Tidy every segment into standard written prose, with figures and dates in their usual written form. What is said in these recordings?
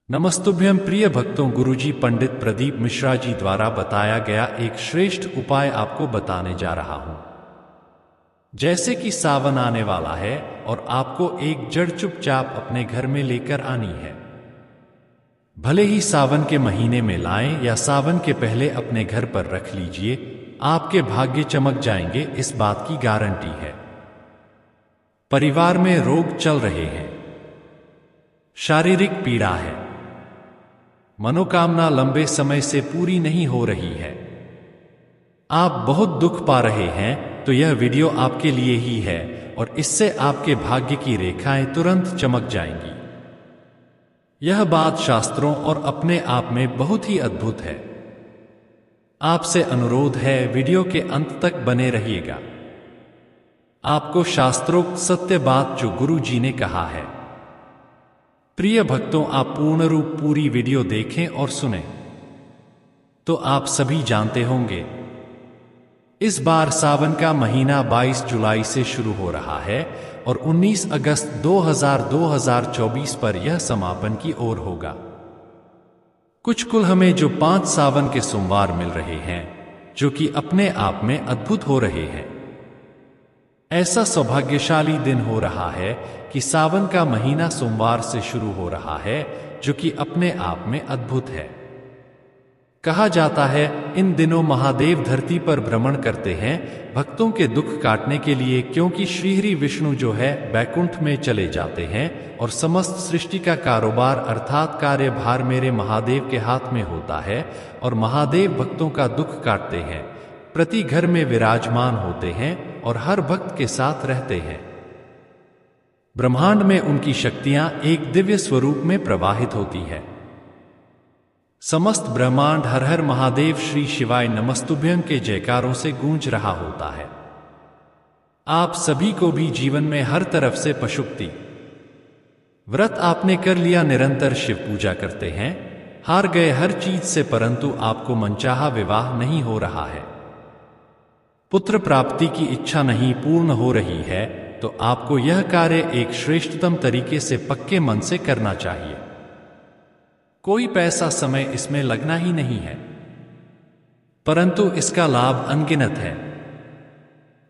नमस्तुभ्यं प्रिय भक्तों, गुरुजी पंडित प्रदीप मिश्रा जी द्वारा बताया गया एक श्रेष्ठ उपाय आपको बताने जा रहा हूं। जैसे कि सावन आने वाला है और आपको एक जड़ चुपचाप अपने घर में लेकर आनी है। भले ही सावन के महीने में लाएं या सावन के पहले अपने घर पर रख लीजिए, आपके भाग्य चमक जाएंगे, इस बात की गारंटी है। परिवार में रोग चल रहे हैं, शारीरिक पीड़ा है, मनोकामना लंबे समय से पूरी नहीं हो रही है, आप बहुत दुख पा रहे हैं, तो यह वीडियो आपके लिए ही है और इससे आपके भाग्य की रेखाएं तुरंत चमक जाएंगी। यह बात शास्त्रों और अपने आप में बहुत ही अद्भुत है। आपसे अनुरोध है, वीडियो के अंत तक बने रहिएगा। आपको शास्त्रोक्त सत्य बात जो गुरु जी ने कहा है। प्रिय भक्तों, आप पूर्ण रूप पूरी वीडियो देखें और सुनें तो आप सभी जानते होंगे, इस बार सावन का महीना 22 जुलाई से शुरू हो रहा है और 19 अगस्त 2024 पर यह समापन की ओर होगा। कुछ कुल हमें जो 5 सावन के सोमवार मिल रहे हैं, जो कि अपने आप में अद्भुत हो रहे हैं। ऐसा सौभाग्यशाली दिन हो रहा है कि सावन का महीना सोमवार से शुरू हो रहा है, जो कि अपने आप में अद्भुत है। कहा जाता है, इन दिनों महादेव धरती पर भ्रमण करते हैं भक्तों के दुख काटने के लिए, क्योंकि श्रीहरि विष्णु जो है बैकुंठ में चले जाते हैं और समस्त सृष्टि का कारोबार अर्थात कार्यभार मेरे महादेव के हाथ में होता है और महादेव भक्तों का दुख काटते हैं, प्रति घर में विराजमान होते हैं और हर भक्त के साथ रहते हैं। ब्रह्मांड में उनकी शक्तियां एक दिव्य स्वरूप में प्रवाहित होती है। समस्त ब्रह्मांड हर हर महादेव श्री शिवाय नमस्तुभ्यं के जयकारों से गूंज रहा होता है। आप सभी को भी जीवन में हर तरफ से पशुक्ति व्रत आपने कर लिया, निरंतर शिव पूजा करते हैं, हार गए हर चीज से, परंतु आपको मनचाहा विवाह नहीं हो रहा है, पुत्र प्राप्ति की इच्छा नहीं पूर्ण हो रही है, तो आपको यह कार्य एक श्रेष्ठतम तरीके से पक्के मन से करना चाहिए। कोई पैसा समय इसमें लगना ही नहीं है, परंतु इसका लाभ अनगिनत है।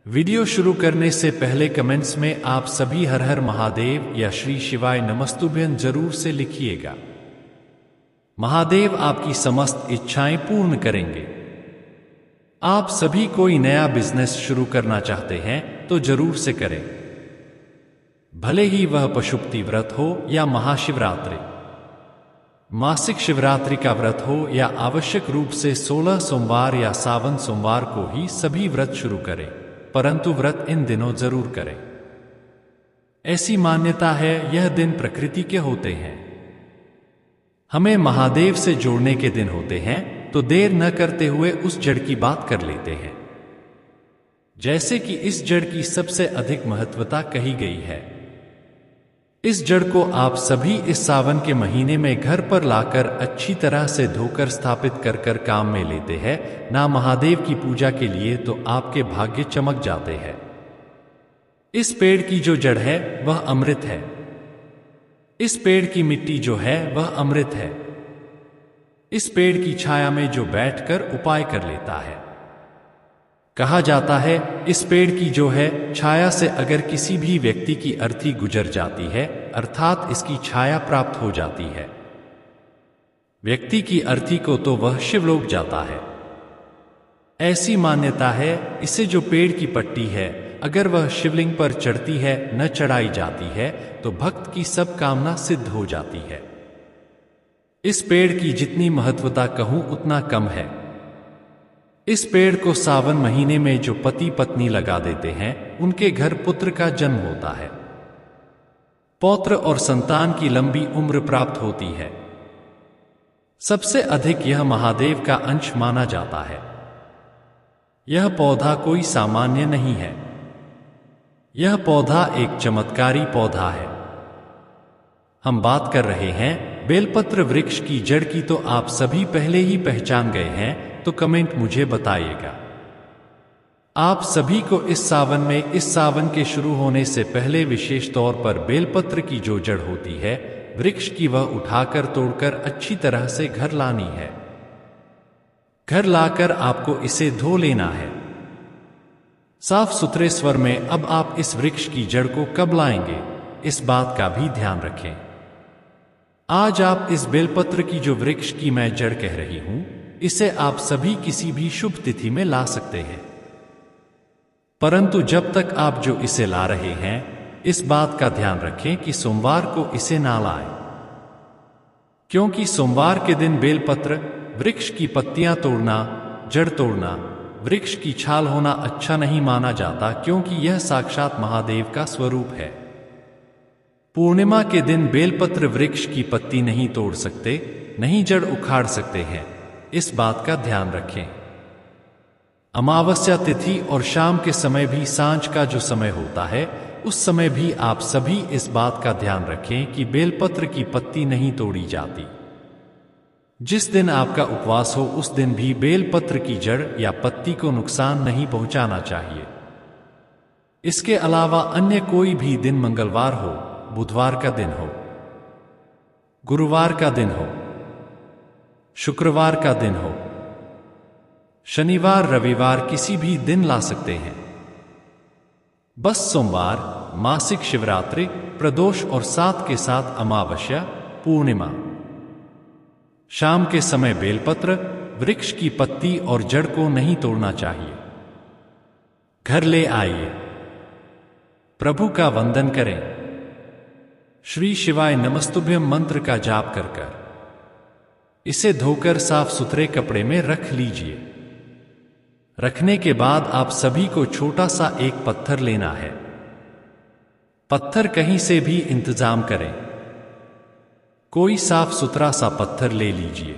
वीडियो शुरू करने से पहले कमेंट्स में आप सभी हर हर महादेव या श्री शिवाय नमस्तुभ्यं जरूर से लिखिएगा। महादेव आपकी समस्त इच्छाएं पूर्ण करेंगे। आप सभी कोई नया बिजनेस शुरू करना चाहते हैं तो जरूर से करें, भले ही वह पशुपति व्रत हो या महाशिवरात्रि, मासिक शिवरात्रि का व्रत हो या आवश्यक रूप से 16 सोमवार या सावन सोमवार को ही सभी व्रत शुरू करें, परंतु व्रत इन दिनों जरूर करें। ऐसी मान्यता है, यह दिन प्रकृति के होते हैं, हमें महादेव से जोड़ने के दिन होते हैं, तो देर न करते हुए उस जड़ की बात कर लेते हैं। जैसे कि इस जड़ की सबसे अधिक महत्वता कही गई है। इस जड़ को आप सभी इस सावन के महीने में घर पर लाकर अच्छी तरह से धोकर स्थापित कर कर काम में लेते हैं ना महादेव की पूजा के लिए, तो आपके भाग्य चमक जाते हैं। इस पेड़ की जो जड़ है वह अमृत है, इस पेड़ की मिट्टी जो है वह अमृत है, इस पेड़ की छाया में जो बैठकर उपाय कर लेता है। कहा जाता है, इस पेड़ की जो है छाया से अगर किसी भी व्यक्ति की अर्थी गुजर जाती है, अर्थात इसकी छाया प्राप्त हो जाती है व्यक्ति की अर्थी को, तो वह शिवलोक जाता है। ऐसी मान्यता है, इसे जो पेड़ की पट्टी है अगर वह शिवलिंग पर चढ़ती है, न चढ़ाई जाती है, तो भक्त की सब कामना सिद्ध हो जाती है। इस पेड़ की जितनी महत्वता कहूं उतना कम है। इस पेड़ को सावन महीने में जो पति पत्नी लगा देते हैं, उनके घर पुत्र का जन्म होता है, पौत्र और संतान की लंबी उम्र प्राप्त होती है। सबसे अधिक यह महादेव का अंश माना जाता है। यह पौधा कोई सामान्य नहीं है, यह पौधा एक चमत्कारी पौधा है। हम बात कर रहे हैं बेलपत्र वृक्ष की जड़ की, तो आप सभी पहले ही पहचान गए हैं, तो कमेंट मुझे बताइएगा। आप सभी को इस सावन के शुरू होने से पहले विशेष तौर पर बेलपत्र की जो जड़ होती है वृक्ष की वह उठाकर तोड़कर अच्छी तरह से घर लानी है। घर लाकर आपको इसे धो लेना है साफ सुथरे स्वर में। अब आप इस वृक्ष की जड़ को कब लाएंगे, इस बात का भी ध्यान रखें। आज आप इस बेलपत्र की जो वृक्ष की मैं जड़ कह रही हूं, इसे आप सभी किसी भी शुभ तिथि में ला सकते हैं, परंतु जब तक आप जो इसे ला रहे हैं, इस बात का ध्यान रखें कि सोमवार को इसे ना लाएं, क्योंकि सोमवार के दिन बेलपत्र, वृक्ष की पत्तियां तोड़ना, जड़ तोड़ना, वृक्ष की छाल होना अच्छा नहीं माना जाता, क्योंकि यह साक्षात महादेव का स्वरूप है। पूर्णिमा के दिन बेलपत्र वृक्ष की पत्ती नहीं तोड़ सकते, नहीं जड़ उखाड़ सकते हैं, इस बात का ध्यान रखें। अमावस्या तिथि और शाम के समय भी, सांझ का जो समय होता है, उस समय भी आप सभी इस बात का ध्यान रखें कि बेलपत्र की पत्ती नहीं तोड़ी जाती। जिस दिन आपका उपवास हो उस दिन भी बेलपत्र की जड़ या पत्ती को नुकसान नहीं पहुंचाना चाहिए। इसके अलावा अन्य कोई भी दिन, मंगलवार हो, बुधवार का दिन हो, गुरुवार का दिन हो, शुक्रवार का दिन हो, शनिवार, रविवार, किसी भी दिन ला सकते हैं। बस सोमवार, मासिक शिवरात्रि, प्रदोष और साथ के साथ अमावस्या, पूर्णिमा, शाम के समय बेलपत्र, वृक्ष की पत्ती और जड़ को नहीं तोड़ना चाहिए। घर ले आइए, प्रभु का वंदन करें, श्री शिवाय नमस्तुभ्यम मंत्र का जाप कर कर इसे धोकर साफ सुथरे कपड़े में रख लीजिए। रखने के बाद आप सभी को छोटा सा एक पत्थर लेना है। पत्थर कहीं से भी इंतजाम करें, कोई साफ सुथरा सा पत्थर ले लीजिए।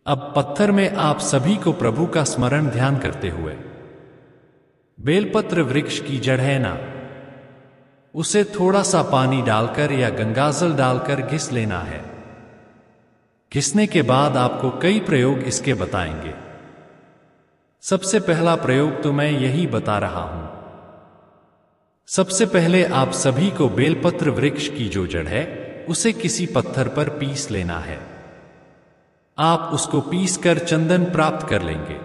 अब पत्थर में आप सभी को प्रभु का स्मरण ध्यान करते हुए, बेलपत्र वृक्ष की जड़ है ना, उसे थोड़ा सा पानी डालकर या गंगाजल डालकर घिस लेना है। घिसने के बाद आपको कई प्रयोग इसके बताएंगे। सबसे पहला प्रयोग तो मैं यही बता रहा हूं। सबसे पहले आप सभी को बेलपत्र वृक्ष की जो जड़ है, उसे किसी पत्थर पर पीस लेना है। आप उसको पीस कर चंदन प्राप्त कर लेंगे।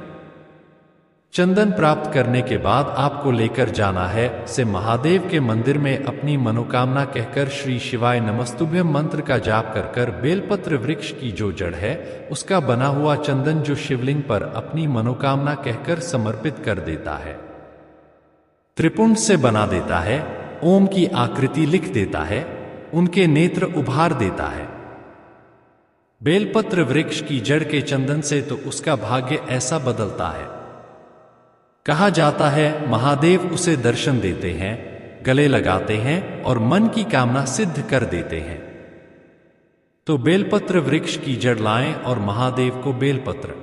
चंदन प्राप्त करने के बाद आपको लेकर जाना है से महादेव के मंदिर में अपनी मनोकामना कहकर श्री शिवाय नमस्तुभ्यम मंत्र का जाप कर कर बेलपत्र वृक्ष की जो जड़ है, उसका बना हुआ चंदन जो शिवलिंग पर अपनी मनोकामना कहकर समर्पित कर देता है, त्रिपुंड से बना देता है, ओम की आकृति लिख देता है, उनके नेत्र उभार देता है। बेलपत्र वृक्ष की जड़ के चंदन से तो उसका भाग्य ऐसा बदलता है। कहा जाता है महादेव उसे दर्शन देते हैं, गले लगाते हैं और मन की कामना सिद्ध कर देते हैं। तो बेलपत्र वृक्ष की जड़ लाएं और महादेव को बेलपत्र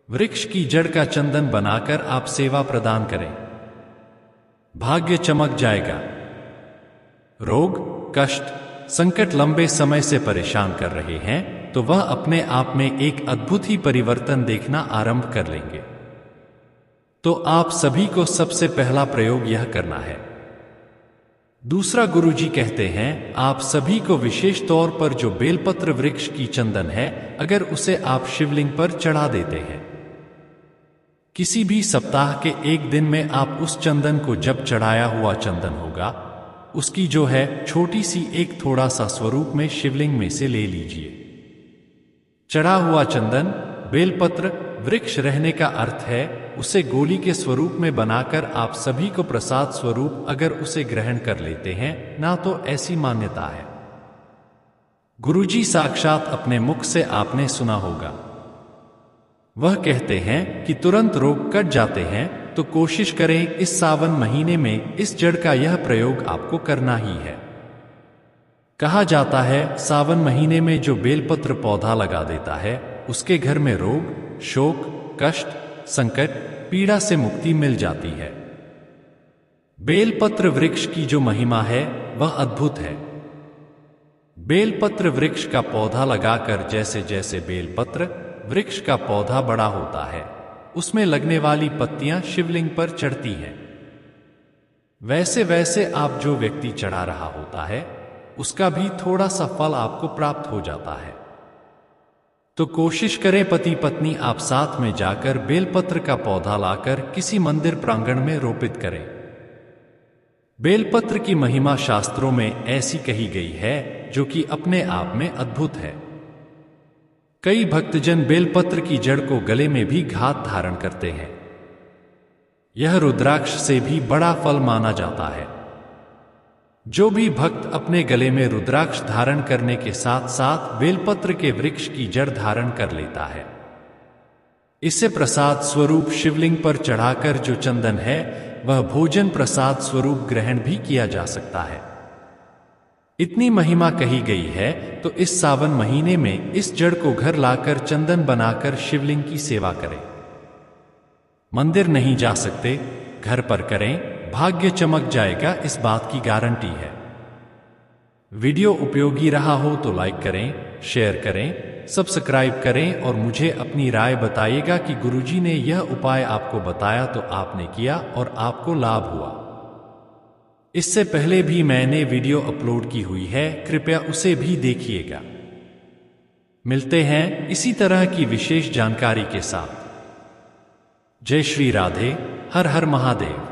वृक्ष की जड़ का चंदन बनाकर आप सेवा प्रदान करें। भाग्य चमक जाएगा। रोग, कष्ट, संकट लंबे समय से परेशान कर रहे हैं तो वह अपने आप में एक अद्भुत ही परिवर्तन देखना आरंभ कर लेंगे। तो आप सभी को सबसे पहला प्रयोग यह करना है। दूसरा, गुरुजी कहते हैं आप सभी को विशेष तौर पर जो बेलपत्र वृक्ष की चंदन है, अगर उसे आप शिवलिंग पर चढ़ा देते हैं, किसी भी सप्ताह के एक दिन में आप उस चंदन को जब चढ़ाया हुआ चंदन होगा, उसकी जो है छोटी सी एक थोड़ा सा स्वरूप में शिवलिंग में से ले लीजिए। चढ़ा हुआ चंदन बेलपत्र वृक्ष रहने का अर्थ है उसे गोली के स्वरूप में बनाकर आप सभी को प्रसाद स्वरूप अगर उसे ग्रहण कर लेते हैं ना, तो ऐसी मान्यता है। गुरुजी साक्षात अपने मुख से आपने सुना होगा, वह कहते हैं कि तुरंत रोग कट जाते हैं। तो कोशिश करें इस सावन महीने में इस जड़ का यह प्रयोग आपको करना ही है। कहा जाता है सावन महीने में जो बेलपत्र पौधा लगा देता है, उसके घर में रोग, शोक, कष्ट, संकट, पीड़ा से मुक्ति मिल जाती है। बेलपत्र वृक्ष की जो महिमा है वह अद्भुत है। बेलपत्र वृक्ष का पौधा लगाकर जैसे जैसे बेलपत्र वृक्ष का पौधा बड़ा होता है, उसमें लगने वाली पत्तियां शिवलिंग पर चढ़ती हैं। वैसे वैसे आप जो व्यक्ति चढ़ा रहा होता है, उसका भी थोड़ा सा फल आपको प्राप्त हो जाता है। तो कोशिश करें पति पत्नी आप साथ में जाकर बेलपत्र का पौधा लाकर किसी मंदिर प्रांगण में रोपित करें। बेलपत्र की महिमा शास्त्रों में ऐसी कही गई है जो कि अपने आप में अद्भुत है। कई भक्तजन बेलपत्र की जड़ को गले में भी घात धारण करते हैं। यह रुद्राक्ष से भी बड़ा फल माना जाता है। जो भी भक्त अपने गले में रुद्राक्ष धारण करने के साथ साथ बेलपत्र के वृक्ष की जड़ धारण कर लेता है, इससे प्रसाद स्वरूप शिवलिंग पर चढ़ाकर जो चंदन है वह भोजन प्रसाद स्वरूप ग्रहण भी किया जा सकता है। इतनी महिमा कही गई है तो इस सावन महीने में इस जड़ को घर लाकर चंदन बनाकर शिवलिंग की सेवा करें। मंदिर नहीं जा सकते, घर पर करें, भाग्य चमक जाएगा, इस बात की गारंटी है। वीडियो उपयोगी रहा हो तो लाइक करें, शेयर करें, सब्सक्राइब करें और मुझे अपनी राय बताइएगा कि गुरुजी ने यह उपाय आपको बताया तो आपने किया और आपको लाभ हुआ। इससे पहले भी मैंने वीडियो अपलोड की हुई है, कृपया उसे भी देखिएगा। मिलते हैं इसी तरह की विशेष जानकारी के साथ। जय श्री राधे, हर हर महादेव।